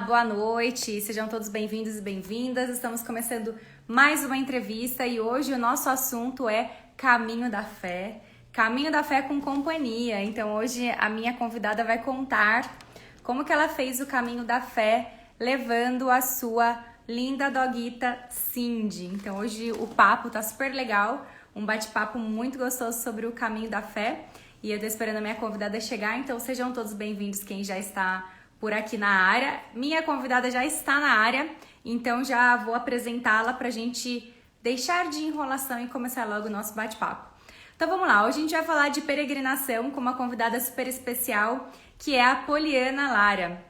Boa noite, sejam todos bem-vindos e bem-vindas. Estamos começando mais uma entrevista e hoje o nosso assunto é Caminho da Fé. Caminho da Fé com companhia. Então hoje a minha convidada vai contar como que ela fez o Caminho da Fé levando a sua linda doguita Cindy. Então hoje o papo tá super legal, um bate-papo muito gostoso sobre o Caminho da Fé. E eu tô esperando a minha convidada chegar, então sejam todos bem-vindos quem já está por aqui na área. Minha convidada já está na área, então já vou apresentá-la para a gente deixar de enrolação e começar logo o nosso bate-papo. Então vamos lá, hoje a gente vai falar de peregrinação com uma convidada super especial, que é a Poliana Lara.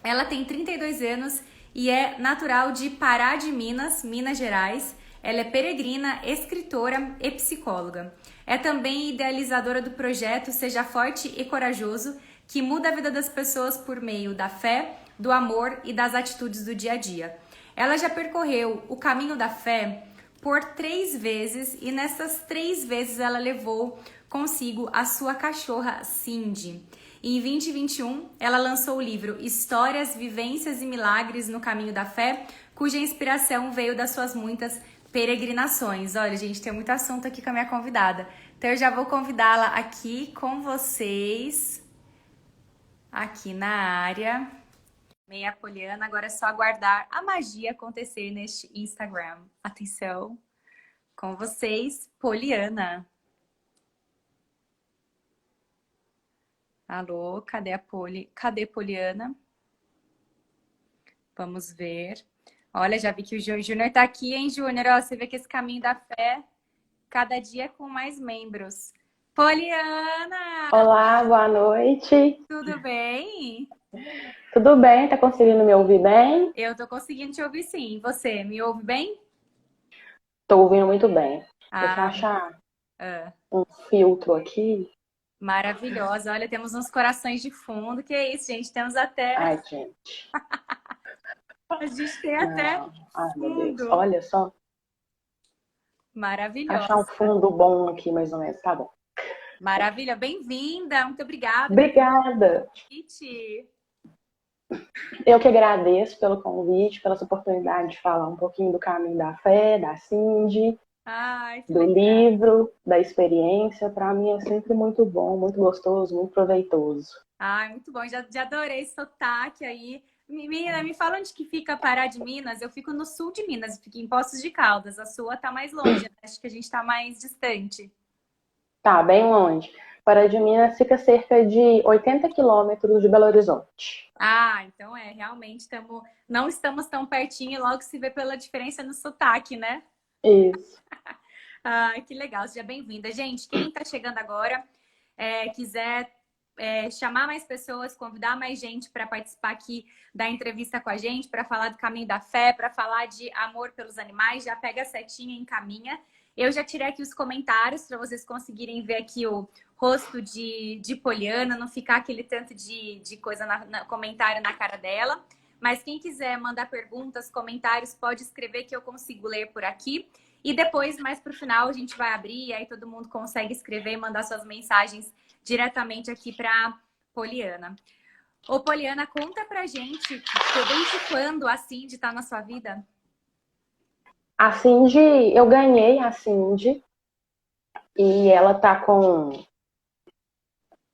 Ela tem 32 anos e é natural de Pará de Minas, Minas Gerais. Ela é peregrina, escritora e psicóloga. É também idealizadora do projeto Seja Forte e Corajoso, que muda a vida das pessoas por meio da fé, do amor e das atitudes do dia a dia. Ela já percorreu o caminho da fé por 3 vezes e nessas 3 vezes ela levou consigo a sua cachorra Cindy. E em 2021, ela lançou o livro Histórias, Vivências e Milagres no Caminho da Fé, cuja inspiração veio das suas muitas peregrinações. Olha, gente, tem muito assunto aqui com a minha convidada. Então eu já vou convidá-la aqui com vocês, aqui na área. Meia Poliana, agora é só aguardar a magia acontecer neste Instagram. Atenção, com vocês, Poliana. Alô, cadê a Cadê Poliana? Vamos ver. Olha, já vi que o Júnior tá aqui, hein, Júnior? Ó, você vê que esse caminho da fé, cada dia com mais membros. Poliana, Olá, boa noite. tudo bem? Tudo bem? Tá conseguindo me ouvir bem? Eu tô conseguindo te ouvir sim. Você me ouve bem? Tô ouvindo muito bem. Deixa eu Ah, achar ah, um filtro aqui. maravilhosa. Olha, temos uns corações de fundo. Que é isso, gente? Temos até. Ai, gente. A gente tem até Não. Ai, meu Deus. fundo. Olha só. Achar um Maravilhosa. fundo bom aqui, mais ou menos. Tá bom. Maravilha. Bem-vinda. Muito obrigada pelo Obrigada. convite. Eu que agradeço pelo convite, pela oportunidade de falar um pouquinho do caminho da fé, da Cindy, Ai, que do legal. livro, da experiência. Para mim é sempre muito bom, muito gostoso, muito proveitoso. Ai, muito bom. Já adorei esse sotaque aí. Menina, me fala onde que fica Pará de Minas. Eu fico no sul de Minas, fico em Poços de Caldas. A sua tá mais longe, né? Acho que a gente tá mais distante. Tá, bem longe. Pará de Minas fica cerca de 80 quilômetros de Belo Horizonte. Ah, então realmente não estamos tão pertinho e logo se vê pela diferença no sotaque, né? Isso. Ai, que legal, seja bem-vinda. Gente, quem está chegando agora, quiser chamar mais pessoas, convidar mais gente para participar aqui da entrevista com a gente, para falar do caminho da fé, para falar de amor pelos animais, já pega a setinha e encaminha. Eu já tirei aqui os comentários para vocês conseguirem ver aqui o rosto de Poliana, não ficar aquele tanto de coisa comentário na cara dela. Mas quem quiser mandar perguntas, comentários, pode escrever que eu consigo ler por aqui. E depois, mais para o final, a gente vai abrir e aí todo mundo consegue escrever e mandar suas mensagens diretamente aqui para Poliana. Ô, Poliana, conta pra gente, desde quando a Cindy está na sua vida? A Cindy, eu ganhei a Cindy e ela tá com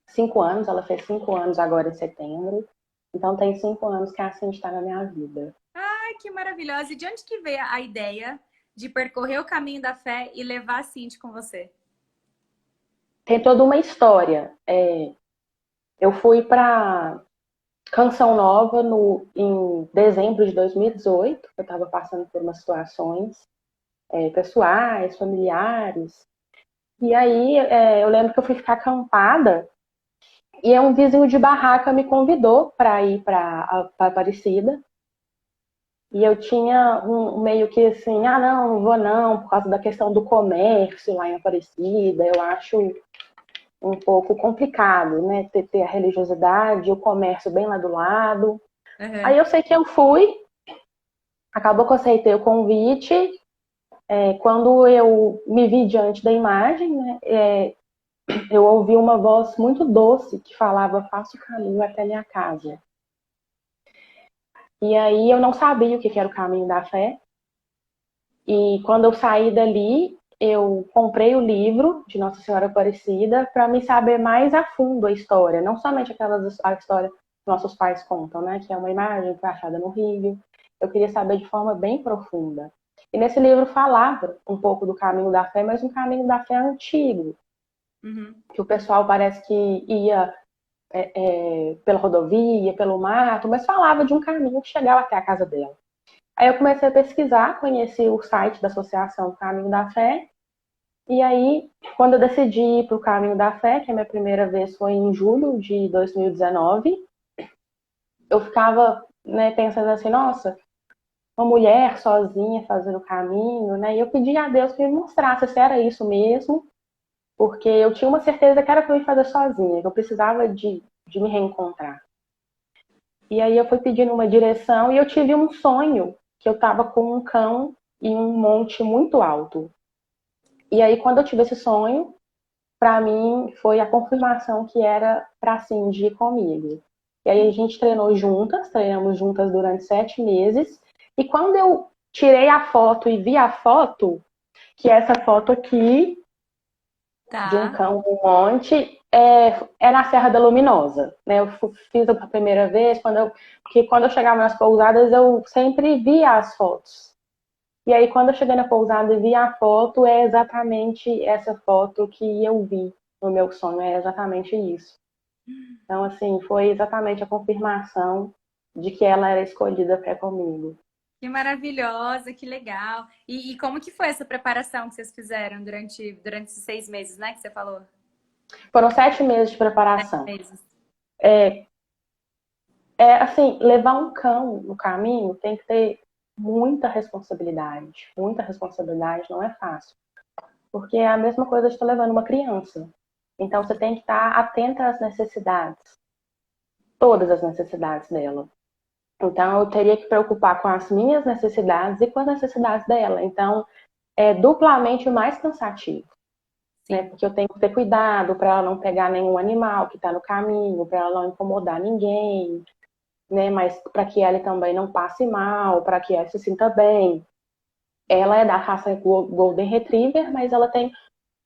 5 anos, ela fez 5 anos agora em setembro. Então tem 5 anos que a Cindy está na minha vida. Ai, que maravilhosa! E de onde que veio a ideia de percorrer o caminho da fé e levar a Cindy com você? Tem toda uma história. Eu fui para Canção Nova em dezembro de 2018. Eu estava passando por umas situações pessoais, familiares. E aí eu lembro que eu fui ficar acampada e um vizinho de barraca me convidou para ir para Aparecida. E eu tinha meio que assim, não vou não, por causa da questão do comércio lá em Aparecida. Eu acho um pouco complicado, né? Ter a religiosidade, o comércio bem lá do lado. Uhum. Aí eu sei que eu fui, acabou que eu aceitei o convite. Quando eu me vi diante da imagem, né, eu ouvi uma voz muito doce que falava: faça o caminho até minha casa. E aí eu não sabia o que era o caminho da fé. E quando eu saí dali, eu comprei o livro de Nossa Senhora Aparecida para me saber mais a fundo a história, não somente a história que nossos pais contam, né, que é uma imagem que foi achada no Rio. Eu queria saber de forma bem profunda. E nesse livro falava um pouco do caminho da fé, mas um caminho da fé antigo, que o pessoal parece que ia pela rodovia, pelo mato, mas falava de um caminho que chegava até a casa dela. Aí eu comecei a pesquisar, conheci o site da Associação Caminho da Fé, e aí, quando eu decidi ir para o Caminho da Fé, que a minha primeira vez foi em julho de 2019, eu ficava, né, pensando assim, nossa, uma mulher sozinha fazendo o caminho, né? E eu pedi a Deus que me mostrasse se era isso mesmo, porque eu tinha uma certeza que era para eu ir fazer sozinha, que eu precisava de me reencontrar. E aí eu fui pedindo uma direção e eu tive um sonho que eu estava com um cão em um monte muito alto. E aí quando eu tive esse sonho, para mim foi a confirmação que era para Cindy ir comigo. E aí a gente treinamos juntas durante 7 meses. E quando eu tirei a foto e vi a foto, que é essa foto aqui, de um Tá. cão no monte, é na Serra da Luminosa. Né? Eu fiz a primeira vez, porque quando eu chegava nas pousadas, eu sempre via as fotos. E aí, quando eu cheguei na pousada e vi a foto, é exatamente essa foto que eu vi no meu sonho, é exatamente isso. Então, assim, foi exatamente a confirmação de que ela era escolhida para comigo. Que maravilhosa, que legal. E como que foi essa preparação que vocês fizeram durante esses 6 meses, né, que você falou? Foram 7 meses de preparação. 7 meses. Assim, levar um cão no caminho tem que ter muita responsabilidade. Muita responsabilidade não é fácil. Porque é a mesma coisa de estar levando uma criança. Então, você tem que estar atenta às necessidades. Todas as necessidades dela. Então, eu teria que preocupar com as minhas necessidades e com as necessidades dela. Então, é duplamente mais cansativo. Né? Porque eu tenho que ter cuidado para ela não pegar nenhum animal que está no caminho, para ela não incomodar ninguém, né? Mas para que ela também não passe mal, para que ela se sinta bem. Ela é da raça Golden Retriever, mas ela tem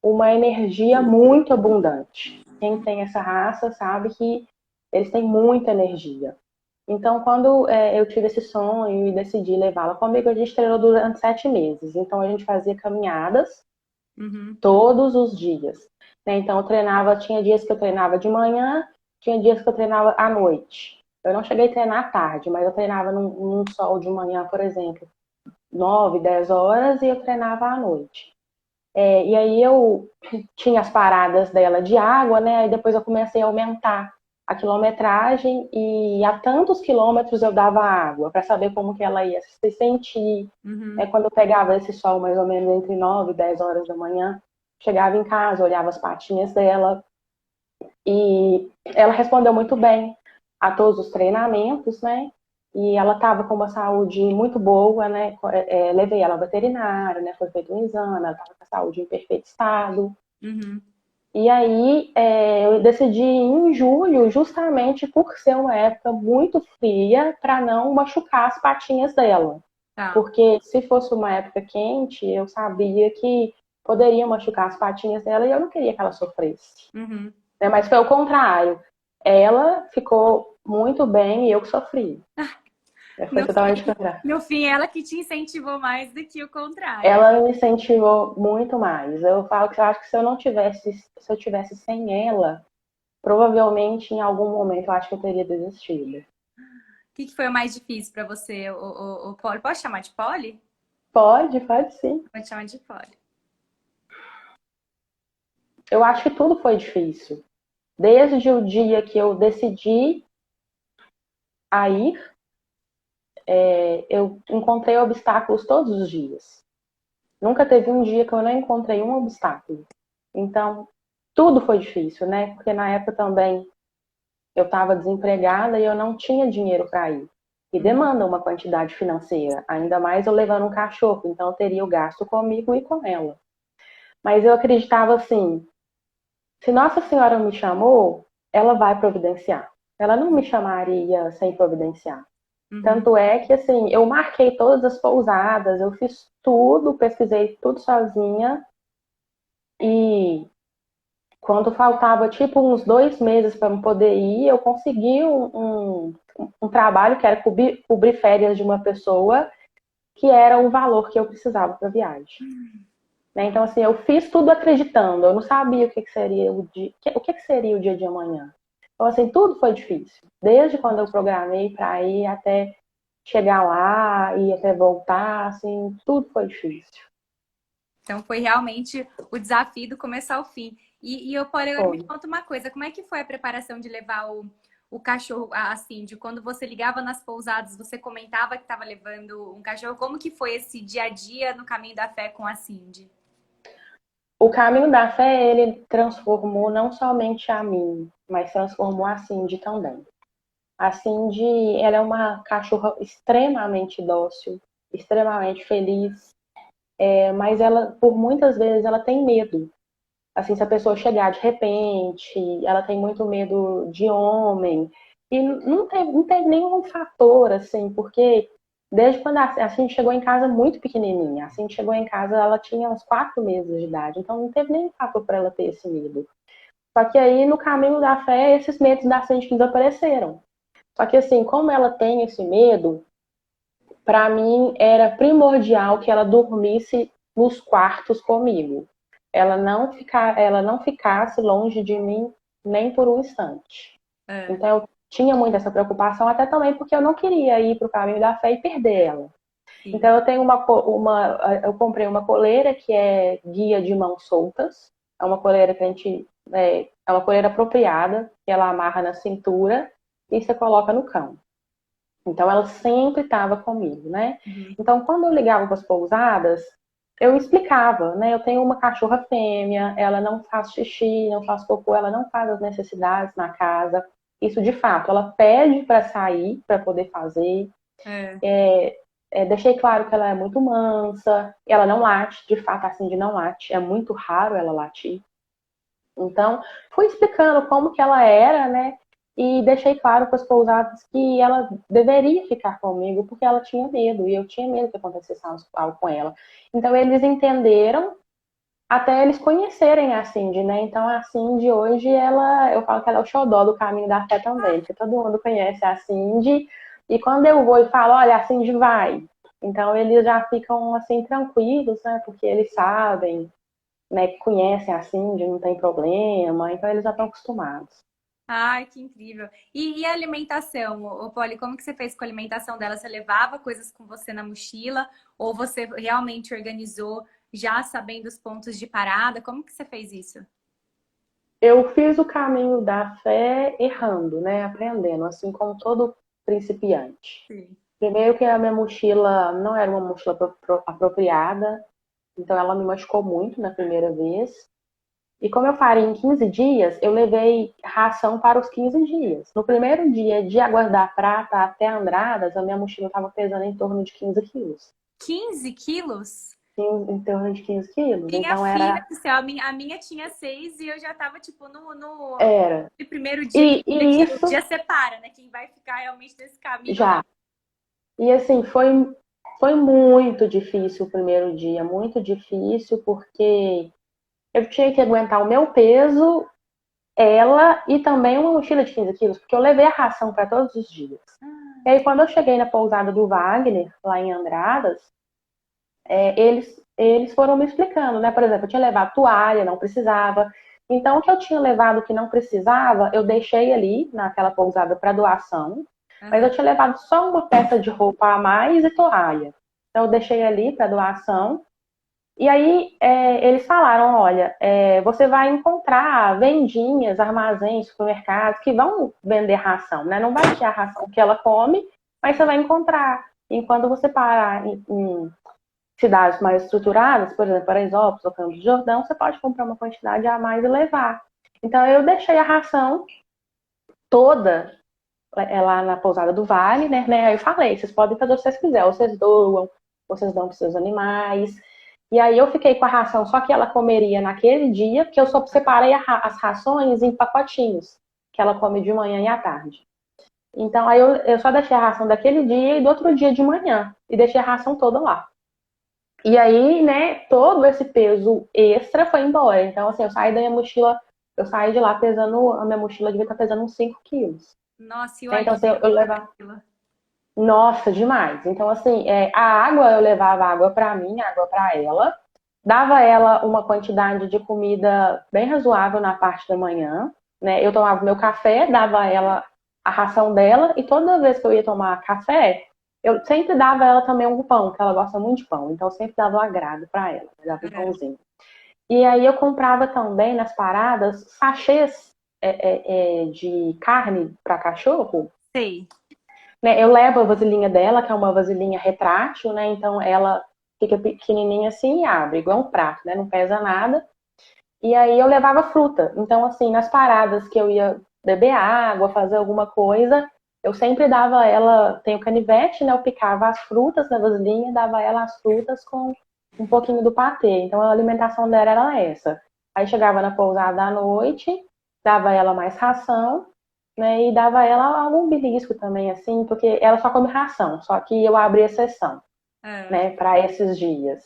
uma energia muito abundante. Quem tem essa raça sabe que eles têm muita energia. Então, quando eu tive esse sonho e decidi levá-la comigo, a gente treinou durante 7 meses. Então, a gente fazia caminhadas todos os dias. Né? Então, tinha dias que eu treinava de manhã, tinha dias que eu treinava à noite. Eu não cheguei a treinar à tarde, mas eu treinava num sol de manhã, por exemplo, 9, 10 horas, e eu treinava à noite. E aí eu tinha as paradas dela de água, né? Aí depois eu comecei a aumentar a quilometragem e a tantos quilômetros eu dava água para saber como que ela ia se sentir. Quando eu pegava esse sol mais ou menos entre 9 e 10 horas da manhã, chegava em casa, olhava as patinhas dela e ela respondeu muito bem a todos os treinamentos, né? E ela estava com uma saúde muito boa, né? Levei ela ao veterinário, né? Foi feito um exame, ela estava com a saúde em perfeito estado. E aí eu decidi ir em julho, justamente por ser uma época muito fria, para não machucar as patinhas dela. Tá. Porque se fosse uma época quente, eu sabia que poderia machucar as patinhas dela e eu não queria que ela sofresse. Mas foi o contrário. Ela ficou muito bem e eu que sofri. Foi totalmente contrário. No fim, ela que te incentivou mais do que o contrário. Ela me incentivou muito mais. Eu falo que eu acho que se eu tivesse sem ela, provavelmente em algum momento eu acho que eu teria desistido. O que foi o mais difícil para você, o Poli? Pode chamar de Poli? Pode sim. Pode chamar de Poli. Eu acho que tudo foi difícil. Desde o dia que eu decidi a ir, eu encontrei obstáculos todos os dias. Nunca teve um dia que eu não encontrei um obstáculo. Então, tudo foi difícil, né? Porque na época também eu estava desempregada e eu não tinha dinheiro para ir. E demanda uma quantidade financeira, ainda mais eu levando um cachorro, então eu teria o gasto comigo e com ela. Mas eu acreditava assim, se Nossa Senhora me chamou, ela vai providenciar. Ela não me chamaria sem providenciar. Uhum. Tanto é que, assim, eu marquei todas as pousadas, eu fiz tudo, pesquisei tudo sozinha. E quando faltava, tipo, uns 2 meses para eu poder ir, eu consegui um trabalho que era cobrir férias de uma pessoa, que era o valor que eu precisava para a viagem. Né? Então, assim, eu fiz tudo acreditando. Eu não sabia o que seria o que seria o dia de amanhã. Então, assim, tudo foi difícil. Desde quando eu programei para ir até chegar lá e até voltar, assim, tudo foi difícil. Então foi realmente o desafio do começo ao fim. E eu, porém, agora me Foi. conta uma coisa, como é que foi a preparação de levar o cachorro, assim, de quando você ligava nas pousadas, você comentava que estava levando um cachorro, como que foi esse dia a dia no Caminho da Fé com a Cindy? O caminho da fé, ele transformou não somente a mim, mas transformou a Cindy também. A Cindy, ela é uma cachorra extremamente dócil, extremamente feliz, mas ela, por muitas vezes, ela tem medo. Assim, se a pessoa chegar de repente, ela tem muito medo de homem. E não teve nenhum fator, assim, porque desde quando a Cindy chegou em casa muito pequenininha, a Cindy chegou em casa, ela tinha uns 4 meses de idade, então não teve nenhum fator para ela ter esse medo. Só que aí, no caminho da fé, esses medos da Cindy desapareceram. Só que assim, como ela tem esse medo, para mim era primordial que ela dormisse nos quartos comigo. Ela não ficasse longe de mim nem por um instante. É, Então eu tinha muito essa preocupação, até também porque eu não queria ir para o caminho da fé e perder ela. sim. Então eu tenho eu comprei uma coleira que é guia de mãos soltas. É uma coleira que é uma coleira apropriada, que ela amarra na cintura e você coloca no cão. Então ela sempre estava comigo, né? Uhum. Então quando eu ligava para as pousadas, eu explicava, né? Eu tenho uma cachorra fêmea, ela não faz xixi, não faz cocô, ela não faz as necessidades na casa. Isso de fato, ela pede para sair para poder fazer. É. Deixei claro que ela é muito mansa, ela não late, de fato assim de não late, é muito raro ela latir. Então, fui explicando como que ela era, né? E deixei claro para os pousados que ela deveria ficar comigo porque ela tinha medo e eu tinha medo que acontecesse algo com ela. Então, eles entenderam até eles conhecerem a Cindy, né? Então, a Cindy hoje, eu falo que ela é o xodó do caminho da fé também, porque todo mundo conhece a Cindy. E quando eu vou e falo, olha, a Cindy vai. Então, eles já ficam assim tranquilos, né? Porque eles sabem, né, que conhecem a Cindy, não tem problema, então eles já estão acostumados. Ai, que incrível. E a alimentação, Polly, como que você fez com a alimentação dela? Você levava coisas com você na mochila ou você realmente organizou já sabendo os pontos de parada? Como que você fez isso? Eu fiz o caminho da fé errando, né, aprendendo, assim como todo principiante. Sim. Primeiro que a minha mochila não era uma mochila apropriada, então ela me machucou muito na primeira vez. E como eu faria em 15 dias, eu levei ração para os 15 dias. No primeiro dia de aguardar prata até Andradas, a minha mochila estava pesando em torno de 15 quilos. 15 quilos? Em torno de 15 quilos. Minha Então filha era. do céu, a minha tinha 6 e eu já tava, tipo, Era. no primeiro dia E que o isso dia separa, né? Quem vai ficar realmente nesse caminho ou não. já. E assim, foi muito difícil o primeiro dia, muito difícil, porque eu tinha que aguentar o meu peso, ela e também uma mochila de 15 quilos, porque eu levei a ração para todos os dias. E aí, quando eu cheguei na pousada do Wagner, lá em Andradas, eles foram me explicando, né? Por exemplo, eu tinha levado toalha, não precisava. Então, o que eu tinha levado que não precisava, eu deixei ali naquela pousada para doação. Mas eu Aham. tinha levado só uma peça de roupa a mais e toalha. Então, eu deixei ali para doação. E aí, eles falaram: olha, você vai encontrar vendinhas, armazéns, supermercados que vão vender ração, né? Não vai ter a ração que ela come, mas você vai encontrar. E quando você parar em cidades mais estruturadas, por exemplo, Paraisópolis ou Campos do Jordão, você pode comprar uma quantidade a mais e levar. Então eu deixei a ração toda lá na pousada do Wagner, né? Aí eu falei, vocês podem fazer o que vocês quiserem, ou vocês doam, vocês dão para os seus animais. E aí eu fiquei com a ração só que ela comeria naquele dia, porque eu só separei as rações em pacotinhos, que ela come de manhã e à tarde. Então, aí eu só deixei a ração daquele dia e do outro dia de manhã. E deixei a ração toda lá. E aí, né, todo esse peso extra foi embora. Então, assim, eu saí da minha mochila, eu saí de lá pesando, a minha mochila devia estar pesando uns 5 quilos. Nossa, e o Né? Então, assim, alívio eu levava. daquilo? Nossa, demais. Então, assim, a água, eu levava água pra mim, água pra ela. Dava ela uma quantidade de comida bem razoável na parte da manhã, né? Eu tomava meu café, dava ela a ração dela, e toda vez que eu ia tomar café, eu sempre dava ela também um pão, que ela gosta muito de pão, então eu sempre dava um agrado para ela, dava um É, pãozinho. E aí eu comprava também nas paradas sachês de carne para cachorro, sei. né? Eu levo a vasilhinha dela, que é uma vasilhinha retrátil, né? Então ela fica pequenininha assim e abre, igual um prato, né? Não pesa nada. E aí eu levava fruta. Então, assim, nas paradas que eu ia beber água, fazer alguma coisa, eu sempre dava ela, tem o canivete, né? Eu picava as frutas na vasilhinha, dava ela as frutas com um pouquinho do patê. Então a alimentação dela era essa. Aí chegava na pousada à noite, dava ela mais ração, né? E dava ela algum belisco também, assim, porque ela só come ração, só que eu abri exceção, É. né, para esses dias.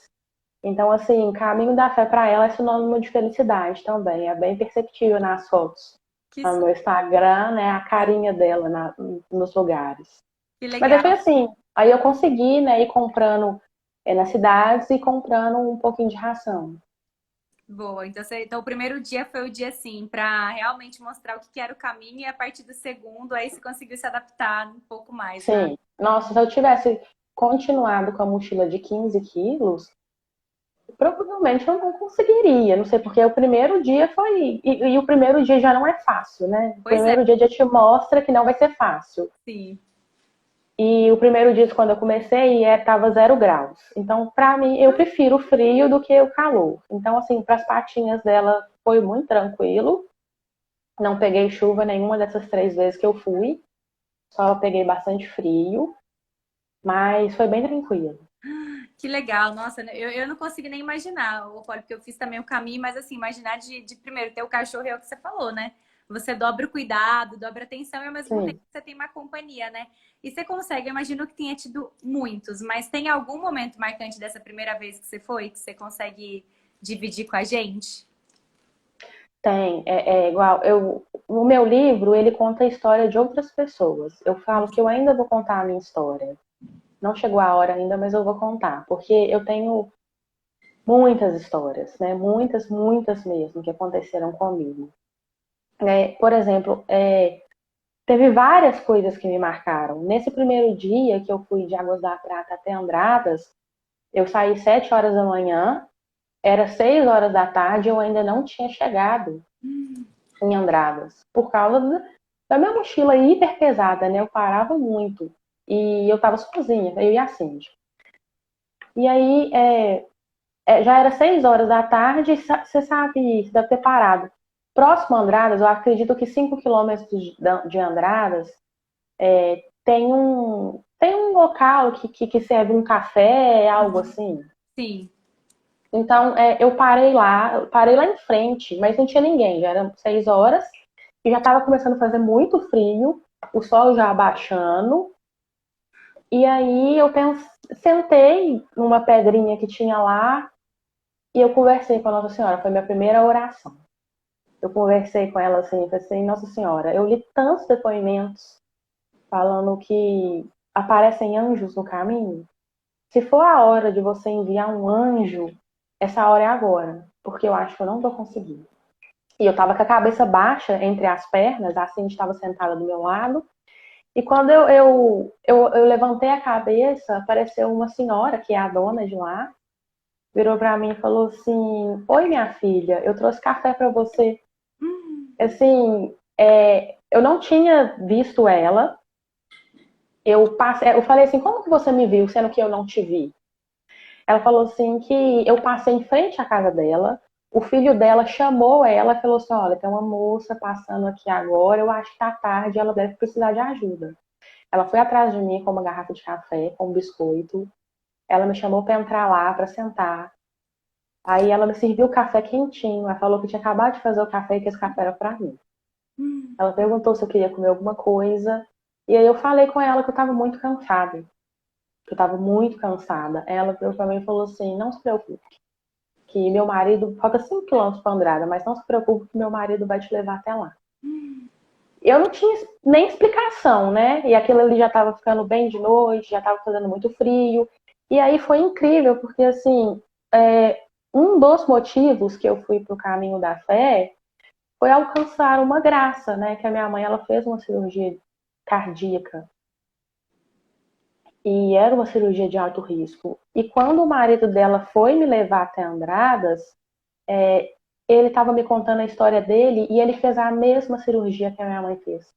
Então, assim, caminho da fé para ela é sinônimo de felicidade também. É bem perceptível nas fotos. Que, No meu Instagram, né, a carinha dela nos lugares. que Mas aí foi legal. assim, aí eu consegui, né, ir comprando nas cidades e comprando um pouquinho de ração. Boa. Então, então, o primeiro dia foi o dia, assim, para realmente mostrar o que que era o caminho, e a partir do segundo, aí você conseguiu se adaptar um pouco mais, né? Sim. Nossa, se eu tivesse continuado com a mochila de 15 quilos, provavelmente eu não conseguiria. Não sei, porque o primeiro dia foi. E o primeiro dia já não é fácil, né? O Pois é, primeiro dia já te mostra que não vai ser fácil. sim. E o primeiro dia, quando eu comecei, tava 0 graus. Então, pra mim, eu prefiro o frio do que o calor. Então, assim, para as patinhas dela foi muito tranquilo. Não peguei chuva nenhuma dessas 3 vezes que eu fui. Só peguei bastante frio. Mas foi bem tranquilo. Que legal, nossa, eu não consigo nem imaginar, porque eu fiz também o caminho, mas assim, imaginar de primeiro ter o cachorro é o que você falou, né? Você dobra o cuidado, dobra a atenção e ao mesmo tempo Sim. você tem uma companhia, né? E você consegue, eu imagino que tenha tido muitos, mas tem algum momento marcante dessa primeira vez que você foi, que você consegue dividir com a gente? Tem, é igual. No meu livro, ele conta a história de outras pessoas. Eu falo que eu ainda vou contar a minha história. Não chegou a hora ainda, mas eu vou contar, porque eu tenho muitas histórias, né? Muitas, muitas mesmo, que aconteceram comigo. Por exemplo, teve várias coisas que me marcaram. Nesse primeiro dia que eu fui de Águas da Prata até Andradas, eu saí 7 horas da manhã, era 6 horas da tarde, eu ainda não tinha chegado em Andradas, por causa da minha mochila hiper pesada, né? Eu parava muito. E eu tava sozinha, eu e a Cindy. E aí, já era 6 horas da tarde, você sabe, você deve ter parado. Próximo a Andradas, eu acredito que 5 quilômetros de Andradas, tem um local que serve um café, algo assim. Sim. Então, eu parei lá em frente, mas não tinha ninguém, já eram 6 horas, e já estava começando a fazer muito frio, o sol já abaixando, e aí sentei numa pedrinha que tinha lá, e eu conversei com a Nossa Senhora, foi minha primeira oração. Eu conversei com ela assim, falei assim, Nossa Senhora, eu li tantos depoimentos falando que aparecem anjos no caminho. Se for a hora de você enviar um anjo, essa hora é agora, porque eu acho que eu não tô conseguindo. E eu tava com a cabeça baixa entre as pernas, a Cindy estava sentada do meu lado, e quando eu levantei a cabeça, apareceu uma senhora, que é a dona de lá, virou pra mim e falou assim, oi minha filha, eu trouxe café pra você. Assim, eu não tinha visto ela, eu falei assim, como que você me viu, sendo que eu não te vi? Ela falou assim que eu passei em frente à casa dela, o filho dela chamou ela e falou assim, olha, tem uma moça passando aqui agora, eu acho que tá tarde, ela deve precisar de ajuda. Ela foi atrás de mim com uma garrafa de café, com um biscoito, ela me chamou para entrar lá, para sentar. Aí ela me serviu o café quentinho, ela falou que tinha acabado de fazer o café e que esse café era para mim. Ela perguntou se eu queria comer alguma coisa, E aí eu falei com ela que eu estava muito cansada. Que eu estava muito cansada. Ela virou pra mim e falou assim, não se preocupe. Que meu marido, falta 5 quilômetros para Andrada, mas não se preocupe que meu marido vai te levar até lá. Eu não tinha nem explicação, né? E aquilo ali já estava ficando bem de noite, já estava fazendo muito frio. E aí foi incrível, porque assim, um dos motivos que eu fui para o caminho da fé foi alcançar uma graça, né? Que a minha mãe ela fez uma cirurgia cardíaca e era uma cirurgia de alto risco. E quando o marido dela foi me levar até Andradas, é, ele estava me contando a história dele e ele fez a mesma cirurgia que a minha mãe fez.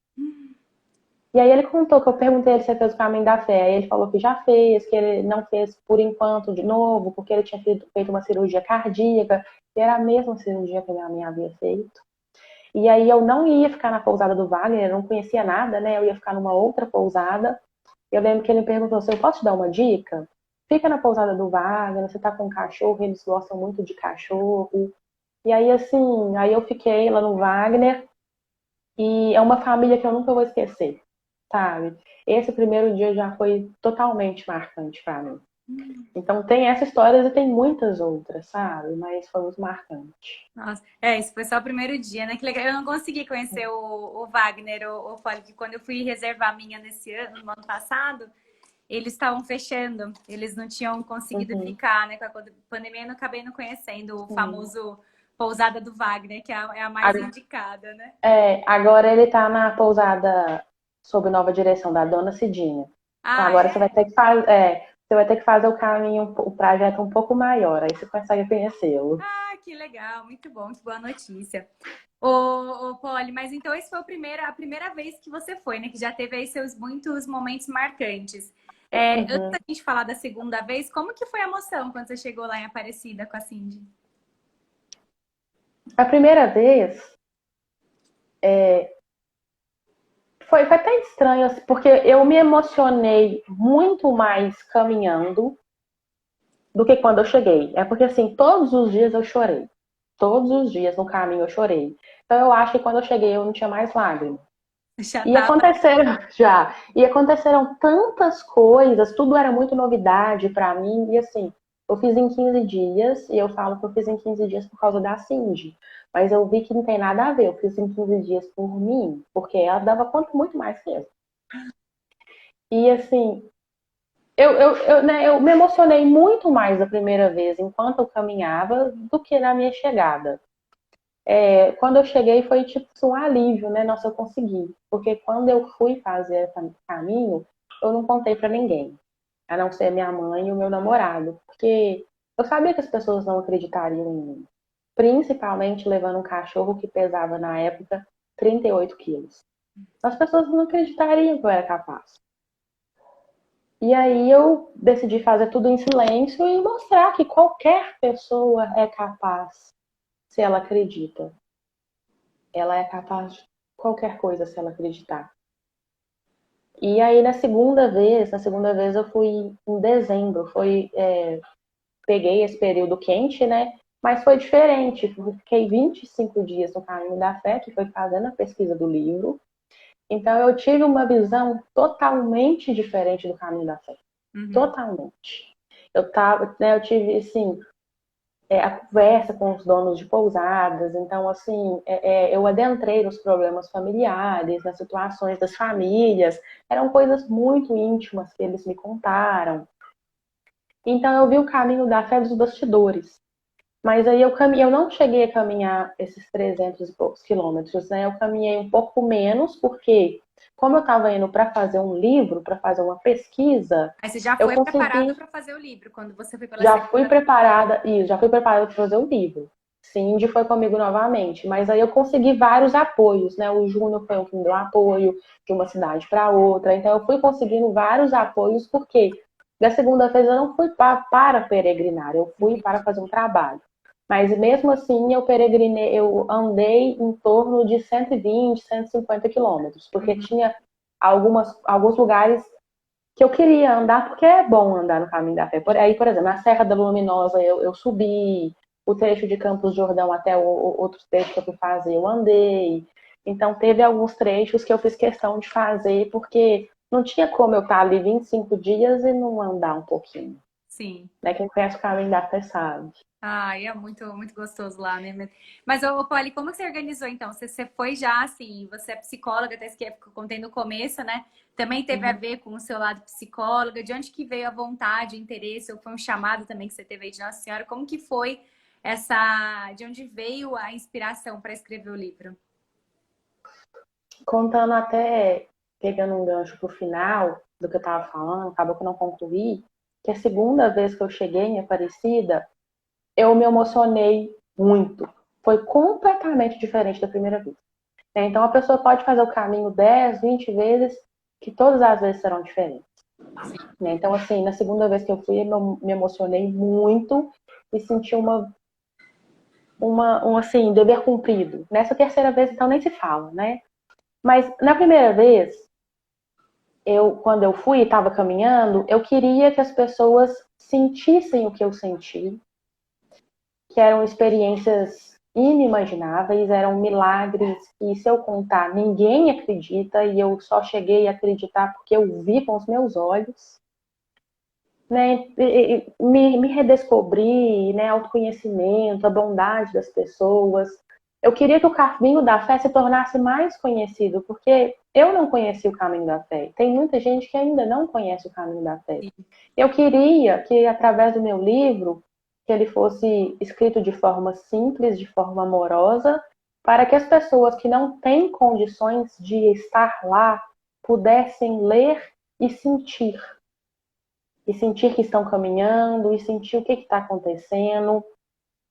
E aí ele contou que eu perguntei ele se ele fez o caminho da fé. Aí ele falou que já fez, que ele não fez por enquanto de novo, porque ele tinha feito uma cirurgia cardíaca, e era a mesma cirurgia que a minha mãe havia feito. E aí eu não ia ficar na pousada do Wagner, eu não conhecia nada, né? Eu ia ficar numa outra pousada. Eu lembro que ele me perguntou se eu posso te dar uma dica? Fica na pousada do Wagner, você tá com um cachorro, eles gostam muito de cachorro. E aí, assim, aí eu fiquei lá no Wagner e é uma família que eu nunca vou esquecer, sabe? Esse primeiro dia já foi totalmente marcante para mim. Então tem essa história e tem muitas outras, sabe? Mas foi muito marcante. Nossa, isso foi só o primeiro dia, né? Que legal. Eu não consegui conhecer o Wagner, o Poli, que quando eu fui reservar a minha nesse ano, no ano passado, eles estavam fechando. Eles não tinham conseguido Uhum, ficar, né? Com a pandemia, eu não acabei não conhecendo o sim. famoso Pousada do Wagner, que é a mais indicada, né? Agora ele tá na pousada sob nova direção da dona Cidinha. Então Ah, agora você vai é? ter que fazer, você vai ter que fazer o caminho, o trajeto um pouco maior, aí você consegue conhecê-lo. Ah, que legal, muito bom, que boa notícia. Ô, Poli, mas então esse foi a primeira vez que você foi, né? Que já teve aí seus muitos momentos marcantes. Antes Uhum. da gente falar da segunda vez, como que foi a emoção quando você chegou lá em Aparecida com a Cindy? A primeira vez foi até estranho, assim, porque eu me emocionei muito mais caminhando do que quando eu cheguei. É porque, assim, todos os dias eu chorei. Todos os dias no caminho eu chorei. Então eu acho que quando eu cheguei eu não tinha mais lágrimas. Já E tava. aconteceram já. E aconteceram tantas coisas, tudo era muito novidade pra mim. E assim, eu fiz em 15 dias, e eu falo que eu fiz em 15 dias por causa da Cindy. Mas eu vi que não tem nada a ver. Eu fiz em 15 dias por mim, porque ela dava conta muito mais que eu. E assim, eu me emocionei muito mais a primeira vez enquanto eu caminhava do que na minha chegada. Quando eu cheguei foi tipo um alívio, né? Nossa, eu consegui. Porque quando eu fui fazer esse caminho, eu não contei pra ninguém, a não ser minha mãe e o meu namorado, porque eu sabia que as pessoas não acreditariam em mim, principalmente levando um cachorro que pesava na época 38 quilos. As pessoas não acreditariam que eu era capaz. E aí eu decidi fazer tudo em silêncio e mostrar que qualquer pessoa é capaz se ela acredita. Ela é capaz de qualquer coisa se ela acreditar. E aí na segunda vez eu fui em dezembro, peguei esse período quente, né? Mas foi diferente, porque fiquei 25 dias no Caminho da Fé, que foi fazendo a pesquisa do livro. Então eu tive uma visão totalmente diferente do Caminho da Fé. Uhum. Totalmente. Eu tive, assim, a conversa com os donos de pousadas. Então, assim, eu adentrei nos problemas familiares, nas situações das famílias. Eram coisas muito íntimas que eles me contaram. Então, eu vi o caminho da fé dos bastidores. Mas aí eu não cheguei a caminhar esses 300 e poucos quilômetros, né? Eu caminhei um pouco menos, porque como eu estava indo para fazer um livro, para fazer uma pesquisa, Aí você já eu foi preparada consegui. para fazer o livro, quando você foi pela Já fui segunda. preparada, e já fui preparada para fazer o livro. Cindy foi comigo novamente, mas aí eu consegui vários apoios, né? O Júnior foi o que me deu apoio de uma cidade para outra, então eu fui conseguindo vários apoios, porque da segunda vez eu não fui para peregrinar, eu fui para fazer um trabalho. Mas mesmo assim eu peregrinei, eu andei em torno de 120, 150 quilômetros, porque Uhum. tinha alguns lugares que eu queria andar, porque é bom andar no caminho da fé. Aí, por exemplo, na Serra da Luminosa eu subi, o trecho de Campos de Jordão até outros trechos que eu fui fazer, eu andei. Então, teve alguns trechos que eu fiz questão de fazer, porque não tinha como eu estar ali 25 dias e não andar um pouquinho. Sim. Né? Quem conhece o caminho da fé sabe. Ai, é muito, muito gostoso lá, né? Mas, ô, Polly, como que você organizou então? Você foi já, assim, você é psicóloga, até que eu contei no começo, né? Também teve a Uhum. ver com o seu lado psicóloga. De onde que veio a vontade, o interesse? Ou foi um chamado também que você teve aí de Nossa Senhora? Como que foi essa... De onde veio a inspiração para escrever o livro? Contando até, pegando um gancho pro final do que eu estava falando, acabou que eu não concluí, que a segunda vez que eu cheguei em Aparecida, eu me emocionei muito. Foi completamente diferente da primeira vez. Então a pessoa pode fazer o caminho 10, 20 vezes, que todas as vezes serão diferentes. Então, assim, na segunda vez que eu fui, eu me emocionei muito e senti um assim, dever cumprido. Nessa terceira vez, então, nem se fala, né? Mas na primeira vez, quando eu fui e estava caminhando, eu queria que as pessoas sentissem o que eu senti, que eram experiências inimagináveis, eram milagres que, se eu contar, ninguém acredita, e eu só cheguei a acreditar porque eu vi com os meus olhos. Né, me redescobrir, né, autoconhecimento, a bondade das pessoas. Eu queria que o caminho da fé se tornasse mais conhecido, porque eu não conheci o caminho da fé. Tem muita gente que ainda não conhece o caminho da fé. Eu queria que, através do meu livro, que ele fosse escrito de forma simples, de forma amorosa, para que as pessoas que não têm condições de estar lá pudessem ler e sentir que estão caminhando, e sentir o que está acontecendo.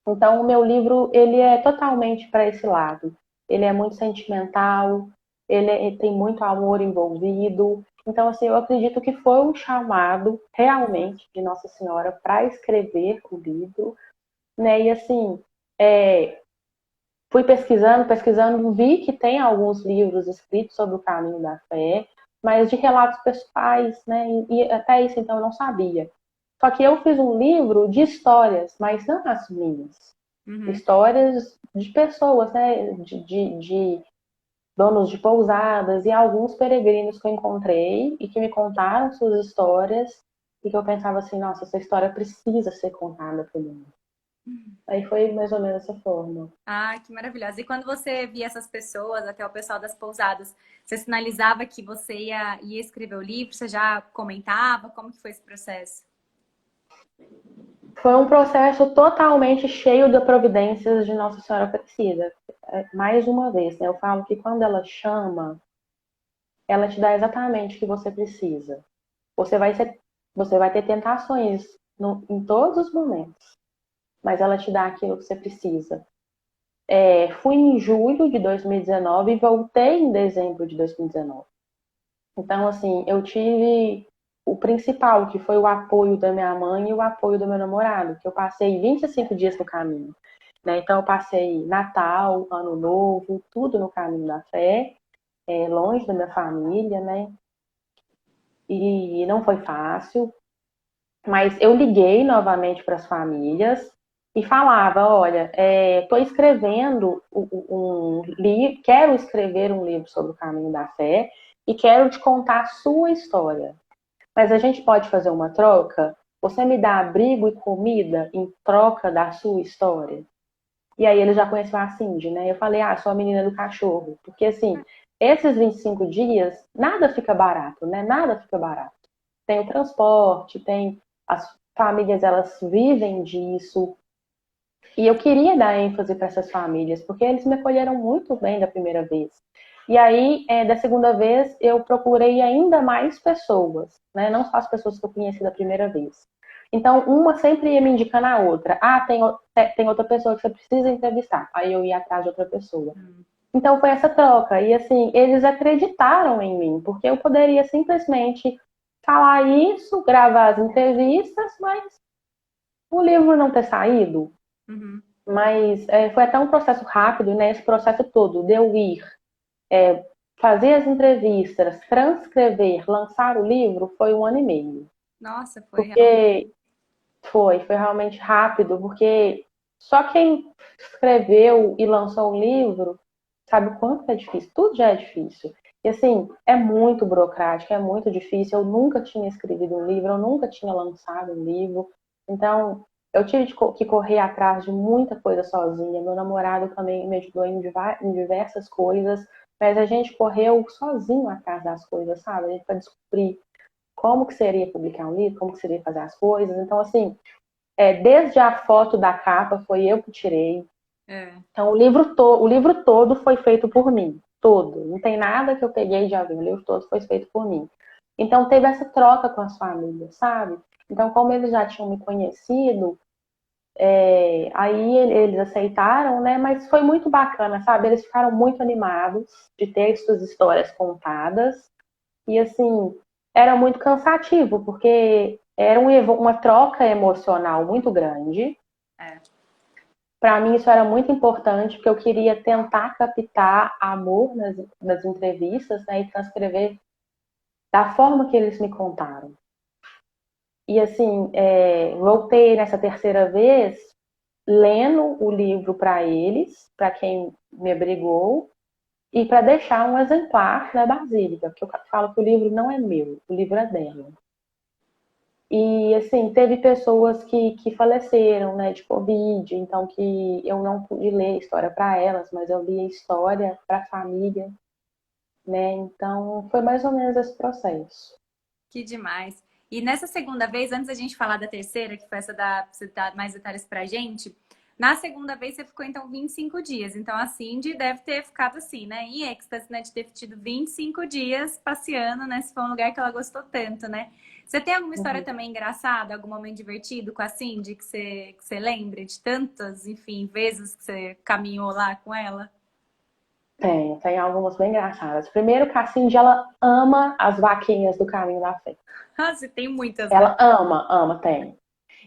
Então, o meu livro, ele é totalmente para esse lado. Ele é muito sentimental, ele tem muito amor envolvido. Então, assim, eu acredito que foi um chamado, realmente, de Nossa Senhora para escrever o livro, né? E, assim, fui pesquisando, vi que tem alguns livros escritos sobre o caminho da fé, mas de relatos pessoais, né? E até isso, então, eu não sabia. Só que eu fiz um livro de histórias, mas não as minhas. Uhum. Histórias de pessoas, né? De donos de pousadas e alguns peregrinos que eu encontrei e que me contaram suas histórias e que eu pensava assim, nossa, essa história precisa ser contada para o mundo. Aí foi mais ou menos dessa forma. Ah, que maravilhosa. E quando você via essas pessoas, até o pessoal das pousadas, você sinalizava que você ia escrever o livro? Você já comentava? Como que foi esse processo? Foi um processo totalmente cheio de providências de Nossa Senhora Aparecida. Mais uma vez, né? Eu falo que quando ela chama, ela te dá exatamente o que você precisa. Você vai, ser, você vai ter tentações em todos os momentos, mas ela te dá aquilo que você precisa. Fui em julho de 2019 e voltei em dezembro de 2019. Então, assim, eu tive o principal, que foi o apoio da minha mãe e o apoio do meu namorado, que eu passei 25 dias no caminho. Né? Então, eu passei Natal, Ano Novo, tudo no caminho da fé, longe da minha família, né? E não foi fácil, mas eu liguei novamente para as famílias e falava, olha, estou escrevendo quero escrever um livro sobre o caminho da fé e quero te contar a sua história. Mas a gente pode fazer uma troca? Você me dá abrigo e comida em troca da sua história? E aí ele já conheceu a Cindy, né? Eu falei, sou a menina do cachorro. Porque, assim, esses 25 dias, nada fica barato, né? Nada fica barato. Tem o transporte, tem as famílias, elas vivem disso. E eu queria dar ênfase para essas famílias, porque eles me acolheram muito bem da primeira vez. E aí, da segunda vez, eu procurei ainda mais pessoas, né? Não só as pessoas que eu conheci da primeira vez. Então, uma sempre ia me indicando a outra. Tem outra pessoa que você precisa entrevistar. Aí eu ia atrás de outra pessoa. Então, foi essa troca. E, assim, eles acreditaram em mim, porque eu poderia simplesmente falar isso, gravar as entrevistas, mas o livro não ter saído. Uhum. Mas foi até um processo rápido, né? Esse processo todo, de eu ir, fazer as entrevistas, transcrever, lançar o livro, foi 1 ano e meio. Nossa, foi realmente. Porque foi realmente rápido, porque só quem escreveu e lançou o livro Sabe o quanto é difícil? Tudo já é difícil. E assim, é muito burocrático, é muito difícil. Eu nunca tinha escrevido um livro, eu nunca tinha lançado um livro. Então, eu tive que correr atrás de muita coisa sozinha. Meu namorado também me ajudou em diversas coisas, mas a gente correu sozinho atrás das coisas, sabe? A gente para descobrir como que seria publicar um livro, como que seria fazer as coisas. Então, assim, desde a foto da capa foi eu que tirei. É. Então, o livro todo foi feito por mim. Todo. Não tem nada que eu peguei de alguém. O livro todo foi feito por mim. Então, teve essa troca com as famílias, sabe? Então, como eles já tinham me conhecido, aí eles aceitaram, né? Mas foi muito bacana, sabe? Eles ficaram muito animados de ter suas histórias contadas. E, assim, era muito cansativo, porque era uma troca emocional muito grande. É. Para mim isso era muito importante, porque eu queria tentar captar amor nas entrevistas, né, e transcrever da forma que eles me contaram. E assim, voltei nessa terceira vez lendo o livro para eles, para quem me abrigou, e para deixar um exemplar na Basílica, porque eu falo que o livro não é meu, o livro é dela. E, assim, teve pessoas que faleceram, né, de Covid, então que eu não pude ler a história para elas, mas eu li a história para a família, né? Então, foi mais ou menos esse processo. Que demais. E nessa segunda vez, antes da gente falar da terceira, que foi essa da você dar mais detalhes pra gente, na segunda vez você ficou então 25 dias. Então a Cindy deve ter ficado assim, né? Em êxtase, né? De ter tido 25 dias passeando, né? Se foi um lugar que ela gostou tanto, né? Você tem alguma história Uhum. também engraçada, algum momento divertido com a Cindy que você lembre de tantas, enfim, vezes que você caminhou lá com ela? Tem algumas bem engraçadas. Primeiro que a Cindy, ela ama as vaquinhas do Caminho da Fé. Ah, você tem muitas, né? Ela ama, ama, tem.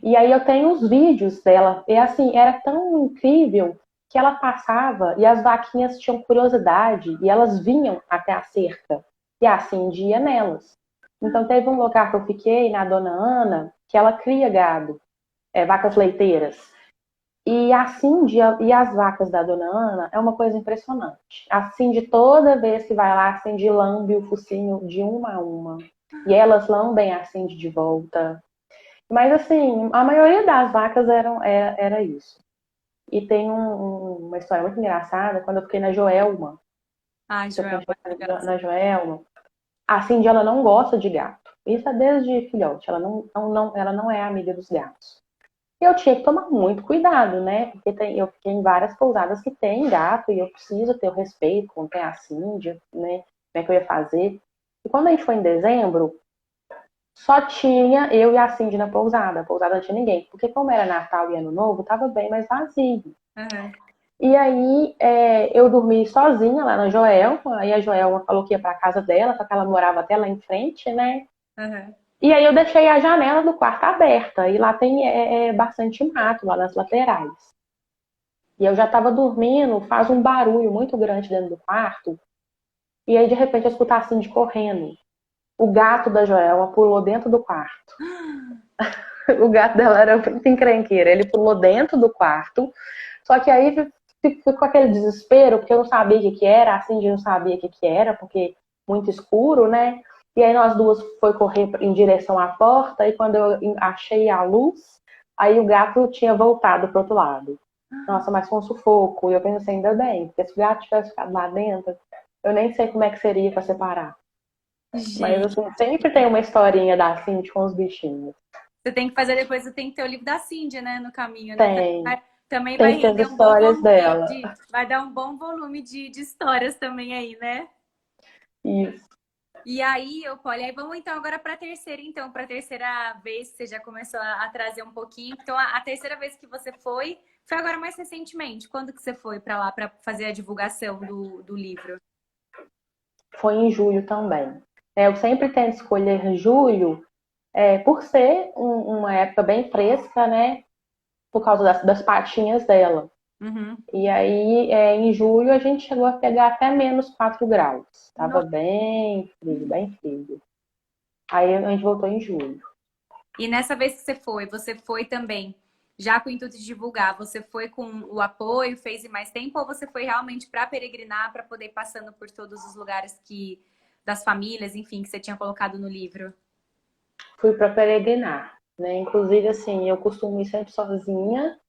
E aí eu tenho os vídeos dela, e assim, era tão incrível que ela passava e as vaquinhas tinham curiosidade e elas vinham até a cerca e assim ia nelas. Então teve um lugar que eu fiquei na Dona Ana que ela cria gado, vacas leiteiras. E a Cindy e as vacas da Dona Ana é uma coisa impressionante. A Cindy toda vez que vai lá, a Cindy lambe o focinho de uma a uma. E elas lambem a Cindy de volta. Mas assim, a maioria das vacas era isso. E tem uma história muito engraçada, quando eu fiquei na Joelma, Ai, que eu Joel, tinha ficado maravilhosa. na Joelma, a Cindy ela não gosta de gato. Isso é desde filhote, ela não é amiga dos gatos. E eu tinha que tomar muito cuidado, né? Porque eu fiquei em várias pousadas que tem gato e eu preciso ter o respeito com tem a Cindy, né? Como é que eu ia fazer? E quando a gente foi em dezembro, só tinha eu e a Cindy na pousada. A pousada não tinha ninguém. Porque como era Natal e Ano Novo, tava bem mais vazio. Uhum. E aí eu dormi sozinha lá na Joelma. Aí a Joelma falou que ia pra casa dela, só que ela morava até lá em frente, né? Uhum. E aí eu deixei a janela do quarto aberta. E lá tem bastante mato, lá nas laterais. E eu já tava dormindo, faz um barulho muito grande dentro do quarto. E aí de repente eu escuto a Cindy correndo. O gato da Joelma pulou dentro do quarto. O gato dela era muito encrenqueiro. Ele pulou dentro do quarto. Só que aí ficou aquele desespero, porque eu não sabia o que era, a Cindy não sabia o que era, porque muito escuro, né? E aí nós duas foi correr em direção à porta, e quando eu achei a luz, aí o gato tinha voltado pro outro lado. Nossa, mas foi um sufoco. E eu pensei, ainda bem, porque se o gato tivesse ficado lá dentro, eu nem sei como é que seria para separar. Mas Gente, assim, sempre tem uma historinha da Cindy com os bichinhos. você tem que fazer depois, você tem que ter o livro da Cindy, né, no caminho, né? Tem. Também vai Tem que ter render as um bom histórias volume aí dela. vai dar um bom volume de histórias também aí, né? Isso. E aí, eu Polly, aí vamos então agora para a terceira, então, para a terceira vez que você já começou a trazer um pouquinho. Então, a terceira vez que você foi agora mais recentemente. Quando que você foi para lá para fazer a divulgação do livro? Foi em julho também. Eu sempre tento escolher julho, por ser uma época bem fresca, né? Por causa das patinhas dela. Uhum. E aí, em julho, a gente chegou a pegar até menos 4 graus. Tava No- bem frio, bem frio. Aí a gente voltou em julho. E nessa vez que você foi também. já com o intuito de divulgar, você foi com o apoio, fez em mais tempo, ou você foi realmente para peregrinar, para poder ir passando por todos os lugares que das famílias, enfim, que você tinha colocado no livro? Fui para peregrinar, né? Inclusive, assim, eu costumo ir sempre sozinha.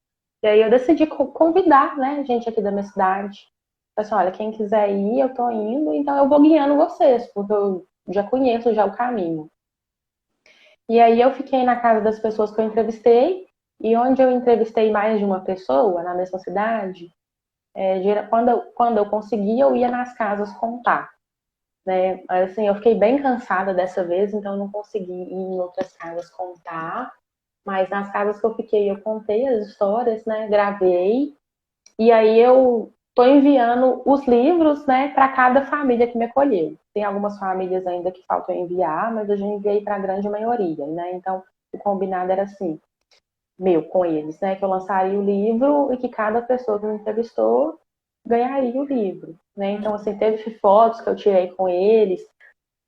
E aí eu decidi convidar, né, gente aqui da minha cidade. Falei assim, olha, quem quiser ir, eu tô indo, então eu vou guiando vocês, porque eu já conheço já o caminho. E aí eu fiquei na casa das pessoas que eu entrevistei, e onde eu entrevistei mais de uma pessoa na mesma cidade, quando eu conseguia, eu ia nas casas contar, né? Assim, eu fiquei bem cansada dessa vez, então eu não consegui ir em outras casas contar, mas nas casas que eu fiquei, eu contei as histórias, né? Gravei, e aí eu tô enviando os livros, né, para cada família que me acolheu. Tem algumas famílias ainda que faltam enviar, mas eu já enviei para a grande maioria, né? Então, o combinado era assim, meu, com eles, né? Que eu lançaria o livro e que cada pessoa que me entrevistou ganharia o livro, né? Então, assim, teve fotos que eu tirei com eles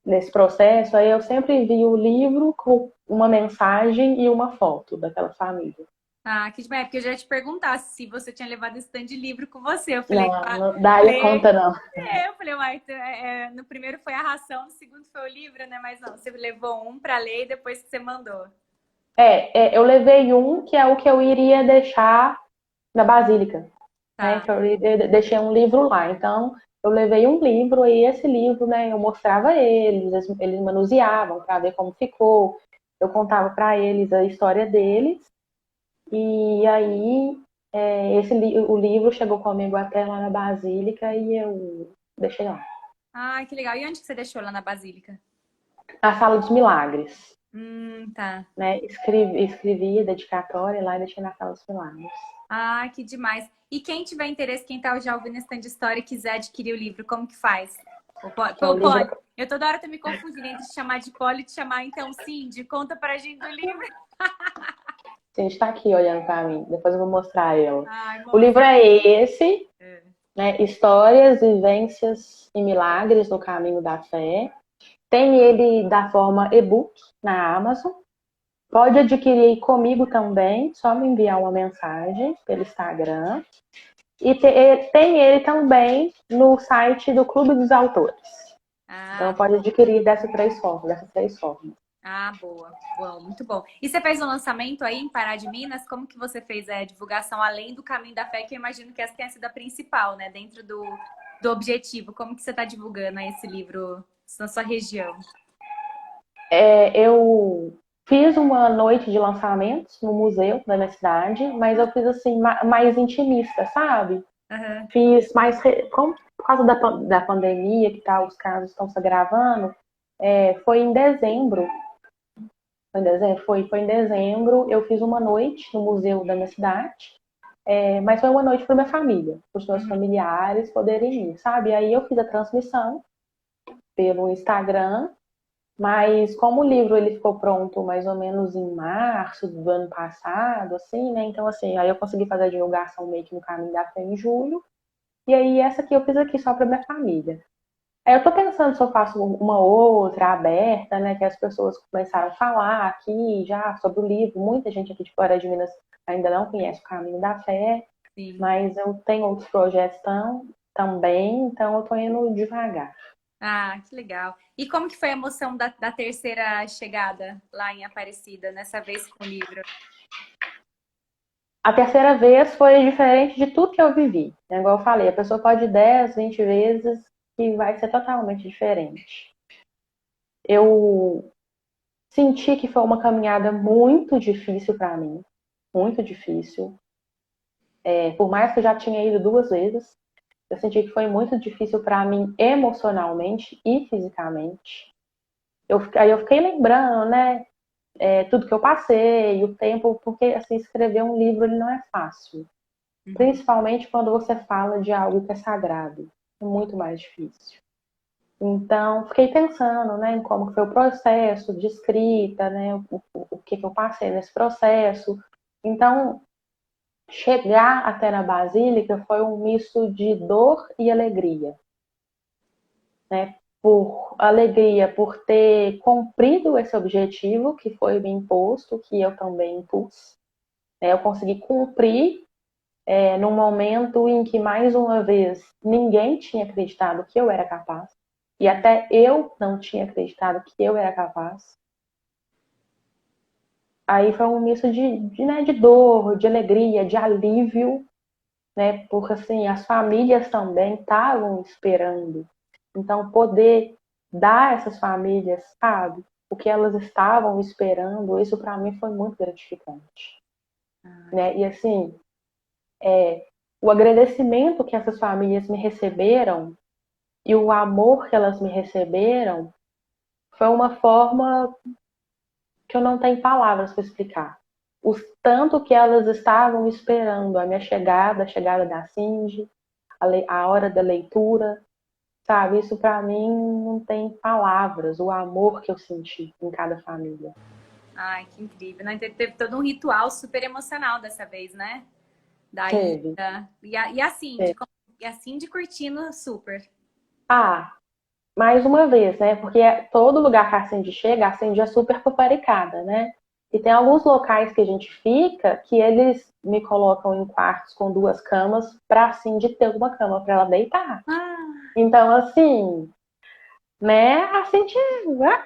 nesse processo, aí eu sempre envio o livro com uma mensagem e uma foto daquela família. Ah, que demais, porque eu já ia te perguntar se você tinha levado esse tanto de livro com você. Eu falei, Não, não daria conta, não. eu falei, uai, no primeiro foi a ração, no segundo foi o livro, né? Mas não, você levou um para ler e depois que você mandou. Eu levei um que é o que eu iria deixar na Basílica, né? Tá. Que eu deixei um livro lá. Então, eu levei um livro e esse livro, né? Eu mostrava a eles manuseavam para ver como ficou. Eu contava para eles a história deles e aí o livro chegou comigo até lá na Basílica e eu deixei lá. Ai, que legal. E onde que você deixou lá na Basílica? Na Sala dos Milagres, Tá. né? Escrevi a dedicatória lá e deixei na Sala dos Milagres. Ah, que demais. E quem tiver interesse, quem tá já ouvindo esse tanto de história e quiser adquirir o livro, como que faz? O livro Poli, eu toda hora tô me confundindo entre te chamar de Poli e te chamar então Cindy. Conta pra gente do livro. a gente está aqui olhando para mim, depois eu vou mostrar ela. Ai, O livro mostra. é esse, né? Histórias, vivências e milagres no caminho da fé. Tem ele da forma e-book na Amazon. Pode adquirir comigo também, só me enviar uma mensagem pelo Instagram. E tem ele também no site do Clube dos Autores. Então Ah, pode adquirir dessas três formas. ah, boa. Bom, muito bom. E você fez um lançamento aí em Pará de Minas? Como que você fez a divulgação além do Caminho da Fé, que eu imagino que essa tenha sido a principal, né? Dentro do objetivo. Como que você está divulgando aí esse livro na sua região? Eu fiz uma noite de lançamentos no museu da minha cidade, mas eu fiz assim, mais intimista, sabe? Aham. Fiz mais. Por causa da pandemia, que tá, os casos estão se agravando, foi em dezembro. Foi em dezembro? Foi em dezembro. Eu fiz uma noite no museu da minha cidade, mas foi uma noite para minha família, para os meus Uhum. familiares poderem ir, sabe? Aí eu fiz a transmissão pelo Instagram. Mas como o livro ele ficou pronto mais ou menos em março do ano passado, assim, né? Então, assim, aí eu consegui fazer a divulgação meio que no caminho da fé em julho. E aí essa aqui eu fiz aqui só para minha família. Aí eu tô pensando se eu faço uma outra aberta, né? Que as pessoas começaram a falar aqui já sobre o livro. Muita gente aqui de fora de Minas ainda não conhece o caminho da fé, Sim. mas eu tenho outros projetos também, então eu tô indo devagar. Ah, que legal. E como que foi a emoção da terceira chegada lá em Aparecida, nessa vez com o livro? A terceira vez foi diferente de tudo que eu vivi. Né? Igual eu falei, a pessoa pode ir 10, 20 vezes que vai ser totalmente diferente. Eu senti que foi uma caminhada muito difícil para mim, muito difícil. Por mais que eu já tinha ido 2 vezes, eu senti que foi muito difícil para mim emocionalmente e fisicamente. Aí eu fiquei lembrando, né, tudo que eu passei, o tempo, porque assim, escrever um livro ele não é fácil. Uhum. Principalmente quando você fala de algo que é sagrado. É muito mais difícil. Então, fiquei pensando, né, em como foi o processo de escrita, né, o que eu passei nesse processo. Então, chegar até na Basílica foi um misto de dor e alegria, né? Por alegria por ter cumprido esse objetivo que foi me imposto, que eu também impus, né? Eu consegui cumprir num momento em que, mais uma vez, ninguém tinha acreditado que eu era capaz. E até eu não tinha acreditado que eu era capaz. Aí foi um misto de dor, de alegria, de alívio, né? Porque assim, as famílias também estavam esperando. Então, poder dar a essas famílias, sabe, o que elas estavam esperando, isso para mim foi muito gratificante, né? E assim, o agradecimento que essas famílias me receberam e o amor que elas me receberam foi uma forma que eu não tenho palavras para explicar. O tanto que elas estavam esperando a minha chegada, a chegada da Cindy, a hora da leitura, sabe? Isso para mim não tem palavras, o amor que eu senti em cada família. Ai, que incrível, né? Teve todo um ritual super emocional dessa vez, né? Da Teve. ida. E a Cindy, Teve. e a Cindy curtindo super. Ah, mais uma vez, né? Porque todo lugar que a Cindy chega, a Cindy é super paparicada, né? E tem alguns locais que a gente fica que eles me colocam em quartos com duas camas pra Cindy ter uma cama pra ela deitar. Ah, Então, assim, né? A Cindy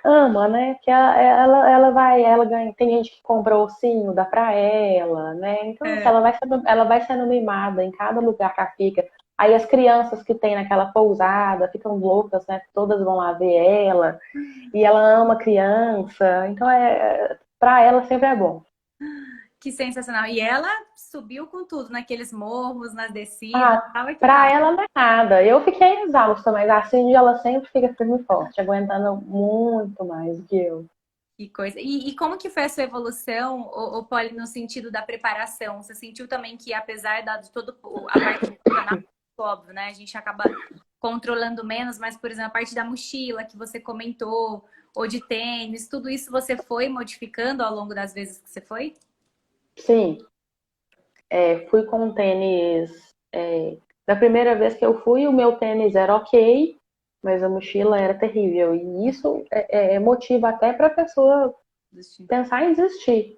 ama, né? Que ela vai, ela ganha. Tem gente que compra ursinho, dá pra ela, né? Então, assim, é. ela vai sendo mimada em cada lugar que ela fica. Aí as crianças que tem naquela pousada ficam loucas, né? Todas vão lá ver ela. E ela ama criança. Então, pra ela sempre é bom. Que sensacional. E ela subiu com tudo naqueles morros, nas descidas, Ah, tava pra equipada. ela não é nada. Eu fiquei exausta, mas a Cindy, ela sempre fica firme e forte, aguentando muito mais do que eu. Que coisa. E como que foi a sua evolução, ô Polly, no sentido da preparação? Você sentiu também que, apesar de todo a parte emocional, óbvio, né? A gente acaba controlando menos, mas, por exemplo, a parte da mochila que você comentou, ou de tênis, tudo isso você foi modificando ao longo das vezes que você foi? Sim, fui com um tênis. Da primeira vez que eu fui, o meu tênis era ok, mas a mochila era terrível. E isso é motivo até para a pessoa Desisti. pensar em desistir.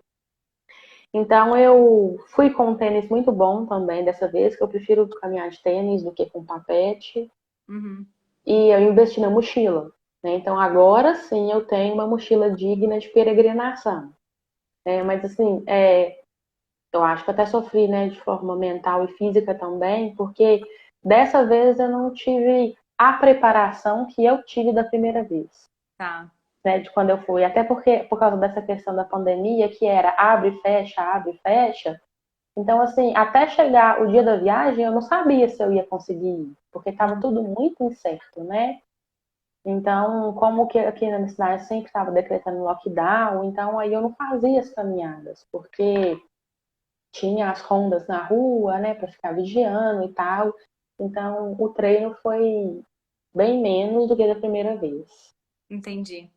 Então eu fui com um tênis muito bom também dessa vez, que eu prefiro caminhar de tênis do que com papete. Uhum. E eu investi na mochila, né? Então agora sim eu tenho uma mochila digna de peregrinação. Mas assim, eu acho que até sofri, né, de forma mental e física também, porque dessa vez eu não tive a preparação que eu tive da primeira vez, Tá. né, de quando eu fui. Até porque, por causa dessa questão da pandemia, que era abre e fecha. Então, assim, até chegar o dia da viagem, eu não sabia se eu ia conseguir ir, porque estava Uhum. tudo muito incerto, né? Então, como que aqui na minha cidade sempre estava decretando lockdown, então aí eu não fazia as caminhadas, porque tinha as rondas na rua, né, para ficar vigiando e tal. Então, o treino foi bem menos do que da primeira vez. Entendi.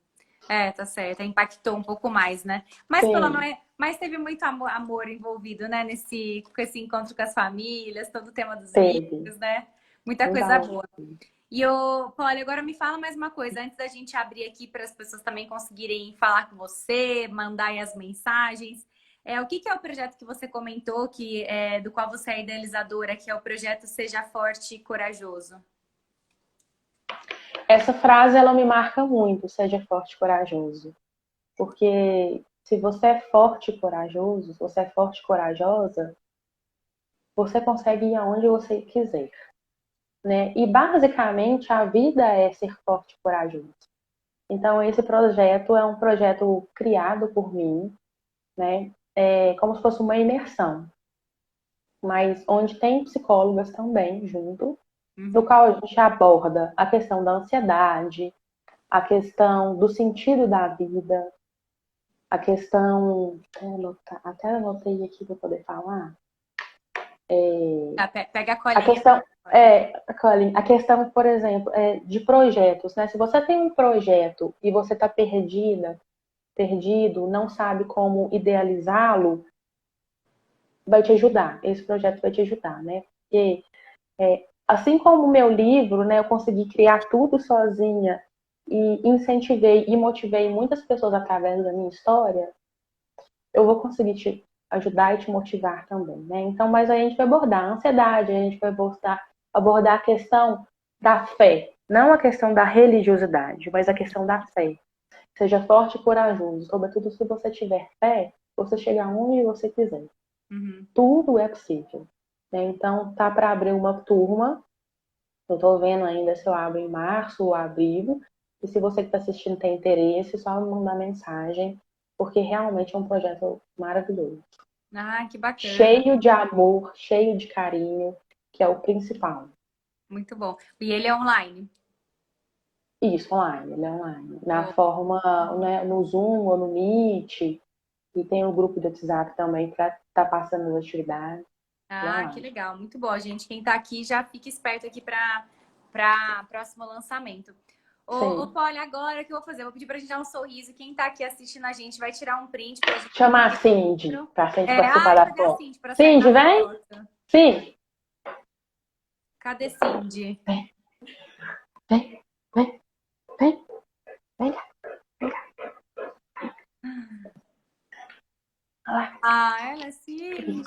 É, tá certo. Impactou um pouco mais, né? Mas pelo Sim, menos, mas teve muito amor envolvido, né? Com esse encontro com as famílias, todo o tema dos teve. livros, né? Muita Muita coisa honra. boa. E o Polly, agora me fala mais uma coisa, antes da gente abrir aqui para as pessoas também conseguirem falar com você, mandar aí as mensagens. O que que é o projeto que você comentou, do qual você é idealizadora, que é o projeto Seja Forte e Corajoso? Essa frase, ela me marca muito, seja forte e corajoso. Porque se você é forte e corajoso, se você é forte e corajosa, você consegue ir aonde você quiser, né? E basicamente a vida é ser forte e corajoso. Então esse projeto é um projeto criado por mim, né? É como se fosse uma imersão, mas onde tem psicólogas também junto, no Uhum. qual a gente aborda a questão da ansiedade, a questão do sentido da vida, a questão. Até anotei aqui para poder falar. Tá, pega a A colinha. questão, Colin, a questão, por exemplo, de projetos, né? Se você tem um projeto e você está perdido, não sabe como idealizá-lo, vai te ajudar. Esse projeto vai te ajudar, né? Porque, assim como o meu livro, né, eu consegui criar tudo sozinha e incentivei e motivei muitas pessoas através da minha história, eu vou conseguir te ajudar e te motivar também, né? Então, mas aí a gente vai abordar a ansiedade, a gente vai abordar a questão da fé, não a questão da religiosidade, mas a questão da fé. Seja forte e corajoso, sobretudo se você tiver fé, você chega onde você quiser. Uhum. Tudo é possível, né? Então, tá para abrir uma turma. Eu estou vendo ainda se eu abro em março ou abril. E se você que está assistindo tem interesse, só me mandar mensagem, porque realmente é um projeto maravilhoso. Ah, que bacana. Cheio de amor, cheio de carinho, que é o principal. Muito bom. E ele é online? Isso, online, ele é online. Na Oh. forma, né, no Zoom ou no Meet. E tem o grupo do WhatsApp também para estar passando as atividades. E é Ah, que online. legal. Muito bom, gente. Quem tá aqui já fica esperto aqui para próximo lançamento. Ô, Sim. Polly, agora o que eu vou fazer? Eu vou pedir pra gente dar um sorriso. Quem tá aqui assistindo a gente vai tirar um print pra gente no Chamar a Cindy, registro. para a Cindy participar Ai, da cadê a foto. Cindy pra sair Cindy, na vem! foto? Cindy! Cadê Cindy? Vem, vem, vem, vem, vem cá, vem cá. Olha lá. Ah, ela é Cindy.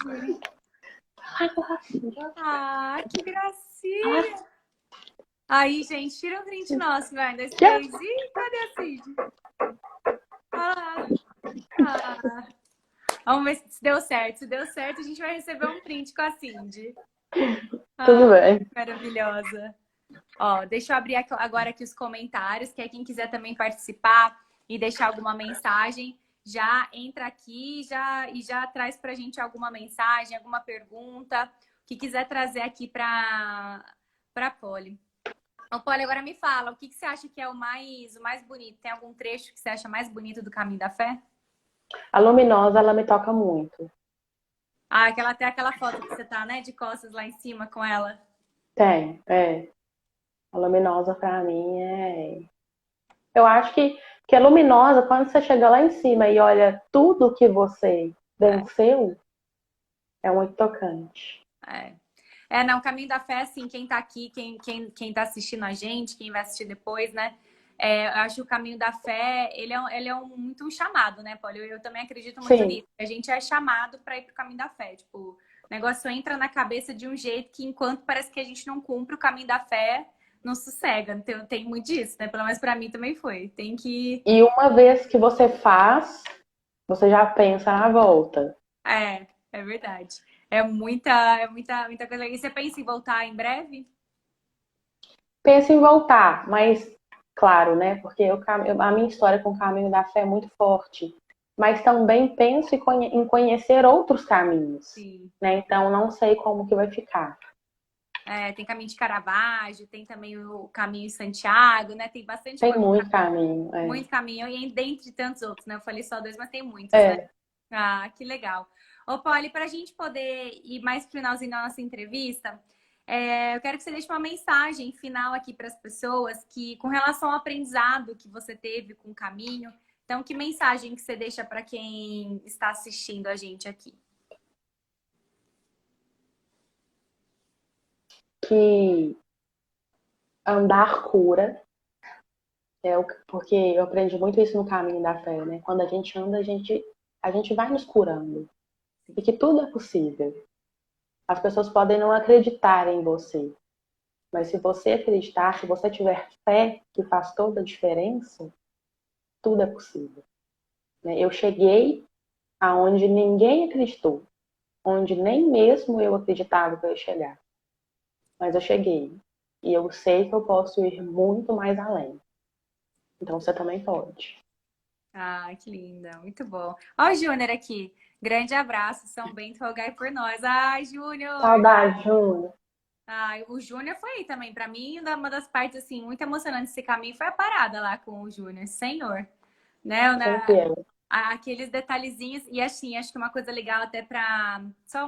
Olha lá, Cindy. Ah, que Olha lá, gracinha. Aí, gente, tira um print Cindy. nosso, vai. Um, dois, Já. três. Ih, cadê a Cindy? Ah, ah. Vamos ver se deu certo. Se deu certo, a gente vai receber um print com a Cindy. Tudo Ah, bem. maravilhosa. Ó, deixa eu abrir agora aqui os comentários, que aí quem quiser também participar e deixar alguma mensagem, já entra aqui e já traz pra gente alguma mensagem, alguma pergunta, o que quiser trazer aqui para Polly. Ô, Polly, agora me fala, o que você acha que é o mais bonito? Tem algum trecho que você acha mais bonito do Caminho da Fé? A luminosa, ela me toca muito. Ah, tem aquela foto que você tá, né, de costas lá em cima com ela. Tem, é. A luminosa pra mim é. Eu acho que a luminosa, quando você chega lá em cima e olha tudo que você venceu, é muito tocante. É. É, não, o Caminho da Fé, assim, quem tá aqui, quem tá assistindo a gente, quem vai assistir depois, né? Eu acho que o Caminho da Fé, muito um chamado, né, Paulo? Eu também acredito muito Sim, nisso. A gente é chamado para ir pro Caminho da Fé. Tipo, o negócio entra na cabeça de um jeito que, enquanto parece que a gente não cumpre o Caminho da Fé, não sossega. Tem muito disso, né? Pelo menos para mim também foi. Tem que. e uma vez que você faz, você já pensa na volta. É verdade. Muita coisa. E você pensa em voltar em breve? Penso em voltar, mas claro, né? Porque a minha história com o caminho da fé é muito forte. Mas também penso em conhecer outros caminhos, Sim. né? Então não sei como que vai ficar. Tem caminho de Caravaggio, tem também o caminho de Santiago, né? Tem bastante Tem coisa, muito caminho, muito caminho, e dentre tantos outros, né? Eu falei só dois, mas tem é. muitos, né? É, Ah, que legal. Ô, Polly, para a gente poder ir mais pro finalzinho da nossa entrevista, eu quero que você deixe uma mensagem final aqui para as pessoas que, com relação ao aprendizado que você teve com o caminho. Então, que mensagem que você deixa para quem está assistindo a gente aqui? que andar cura, porque eu aprendi muito isso no caminho da fé, né? Quando a gente anda, a gente vai nos curando. E que tudo é possível. As pessoas podem não acreditar em você, mas se você acreditar, se você tiver fé, que faz toda a diferença, tudo é possível. Né? Eu cheguei aonde ninguém acreditou, onde nem mesmo eu acreditava que eu ia chegar. Mas eu cheguei. E eu sei que eu posso ir muito mais além. Então você também pode. Ah, que linda, muito bom. Ó, o Júnior aqui. Grande abraço, São Bento, rogai por nós. Ai, Júnior! Saudade, Júnior. Ai, o Júnior foi aí também. Para mim, uma das partes assim muito emocionantes desse caminho foi a parada lá com o Júnior. Senhor, né? Sempre é. Aqueles detalhezinhos. E assim, acho que uma coisa legal até para só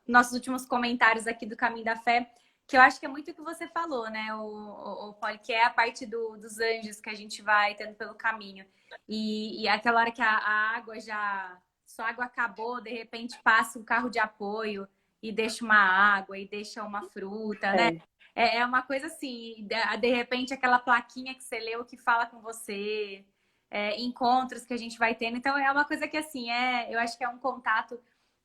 nossos últimos comentários aqui do Caminho da Fé, que eu acho que é muito o que você falou, né, o Polly, que é a parte dos anjos que a gente vai tendo pelo caminho. E aquela hora que a água já. Só a água acabou, de repente passa um carro de apoio e deixa uma água e deixa uma fruta, né? É. É uma coisa assim, de repente aquela plaquinha que você leu que fala com você, encontros que a gente vai tendo. Então é uma coisa que assim, eu acho que é um contato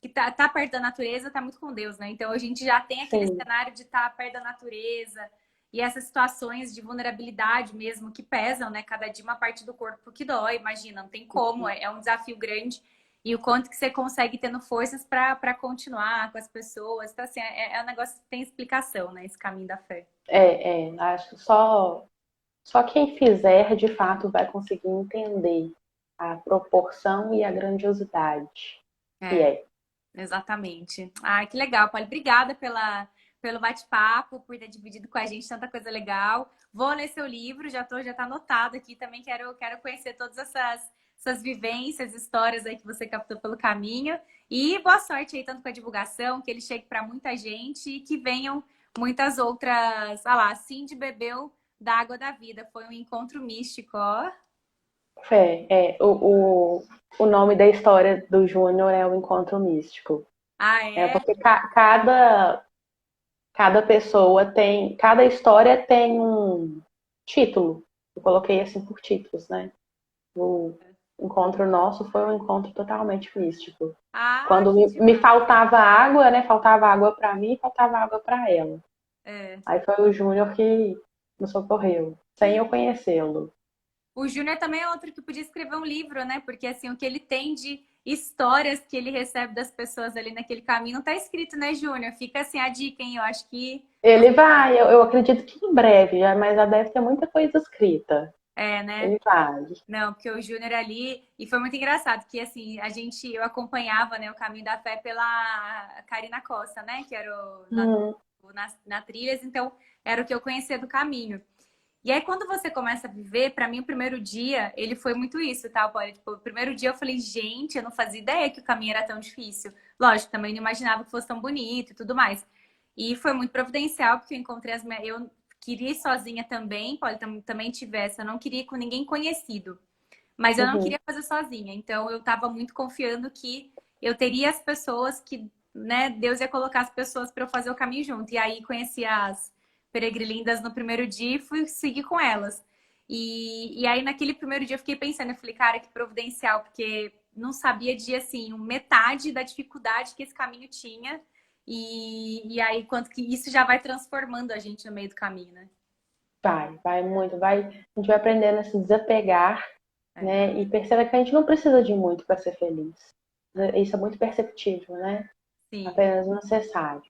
que tá perto da natureza, tá muito com Deus, né? Então a gente já tem aquele Sim, cenário de estar perto da natureza e essas situações de vulnerabilidade mesmo que pesam, né? Cada dia uma parte do corpo que dói, imagina, não tem como, é um desafio grande. E o quanto que você consegue tendo forças para continuar com as pessoas. Então, assim, é um negócio que tem explicação, né? Esse caminho da fé. acho que só quem fizer de fato vai conseguir entender a proporção e a grandiosidade que É. é. Exatamente. Ai, que legal, Polly. Obrigada pelo bate-papo, por ter dividido com a gente tanta coisa legal. Vou ler seu livro, já tá anotado aqui. Também quero conhecer todas essas vivências, histórias aí que você captou pelo caminho. E boa sorte aí, tanto com a divulgação, que ele chegue para muita gente e que venham muitas outras. Ah lá, Cindy bebeu da água da vida. Foi um encontro místico, ó. O nome da história do Júnior é o Encontro Místico. Ah, É é? porque cada pessoa tem, cada história tem um título. Eu coloquei assim por títulos, né? O encontro nosso foi um encontro totalmente místico. Ah, Quando que me demais. faltava água, né? Faltava água para mim e faltava água para ela. É. Aí foi o Júnior que nos socorreu, sem eu conhecê-lo. O Júnior também é outro que podia escrever um livro, né? Porque assim, o que ele tem de histórias que ele recebe das pessoas ali naquele caminho não tá escrito, né, Júnior? Fica assim a dica, hein? Eu acho que não Ele vai, eu acredito que em breve, mas já deve ter muita coisa escrita. é, né? Ele vai. Não, porque o Júnior ali, e foi muito engraçado, que assim, eu acompanhava, né, o Caminho da Fé pela Karina Costa, né, que era Hum, na Trilhas, então era o que eu conhecia do caminho. E aí, quando você começa a viver, pra mim, o primeiro dia, ele foi muito isso, tá, Polly? Tipo, o primeiro dia eu falei, gente, eu não fazia ideia que o caminho era tão difícil. Lógico, também não imaginava que fosse tão bonito e tudo mais. E foi muito providencial, porque eu encontrei eu queria ir sozinha também, Polly, também tivesse, eu não queria ir com ninguém conhecido. Mas eu não uhum. queria fazer sozinha. Então, eu tava muito confiando que eu teria as pessoas que, né, Deus ia colocar as pessoas para eu fazer o caminho junto. E aí, conheci as peregrilindas no primeiro dia e fui seguir com elas. E aí, naquele primeiro dia, eu fiquei pensando, eu falei, cara, que providencial, porque não sabia de, assim, metade da dificuldade que esse caminho tinha. E aí, quanto que isso já vai transformando a gente no meio do caminho, né? Vai muito, vai. A gente vai aprendendo a se desapegar, É, né? E perceber que a gente não precisa de muito para ser feliz. Isso é muito perceptível, né? sim, Apenas o necessário.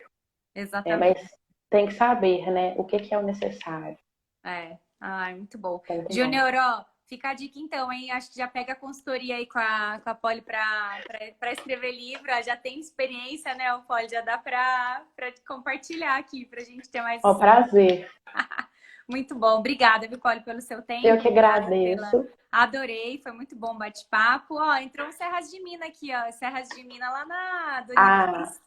Mas exatamente. tem que saber, né? O que é o necessário. É. Ai, muito bom. É muito bom. Júnior, ó, fica a dica então, hein? Acho que já pega a consultoria aí com a Polly para escrever livro. Ó, já tem experiência, né, o Polly? Já dá para compartilhar aqui, para a gente ter mais. É um prazer. Muito bom. Obrigada, viu, Polly, pelo seu Eu tempo. que Obrigada pela. agradeço. Adorei, foi muito bom o bate-papo. Ó, entrou um Serras de Minas aqui, ó. Serras de Minas lá na Dona Ah, Inês.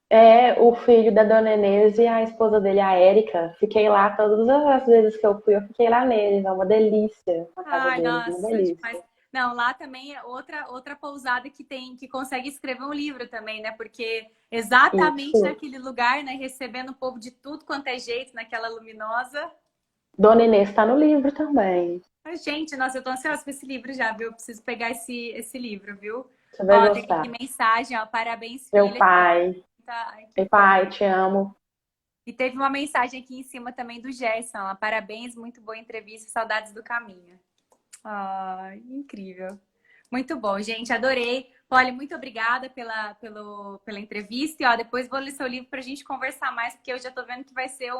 é o filho da Dona Inês e a esposa dele, a Érica. Fiquei lá todas as vezes que eu fui, eu fiquei lá neles. É uma delícia a casa Ai, deles, uma nossa, demais. delícia. Não, lá também é outra pousada que consegue escrever um livro também, né? Porque exatamente Isso. naquele lugar, né, recebendo o povo de tudo quanto é jeito, naquela luminosa. Dona Inês está no livro também. Mas, gente, nossa, eu tô ansiosa com esse livro já, viu? Eu preciso pegar esse livro, viu? Você vai Ó, tem aqui gostar. mensagem, ó, parabéns, Meu filha. pai. Ai, que Meu fofo. pai, te amo. E teve uma mensagem aqui em cima também do Gerson, ó, parabéns, muito boa entrevista, saudades do caminho. Ai, incrível. Muito bom, gente. Adorei. Polly, muito obrigada pela entrevista. E ó, depois vou ler seu livro para a gente conversar mais, porque eu já estou vendo que vai ser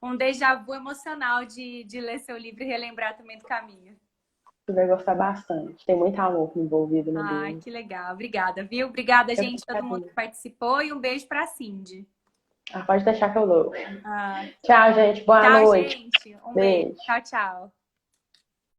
um déjà vu emocional de ler seu livro e relembrar também do caminho. Você vai gostar bastante. Tem muito amor envolvido no Ai, livro. que legal. Obrigada, viu? Obrigada, Eu que gente, todo mundo que agradeço. participou. E um beijo para a Cindy. Pode deixar que eu dou. Ah, Tchau, gente. Boa tchau, noite. gente. Um beijo. Beijo. Tchau, tchau.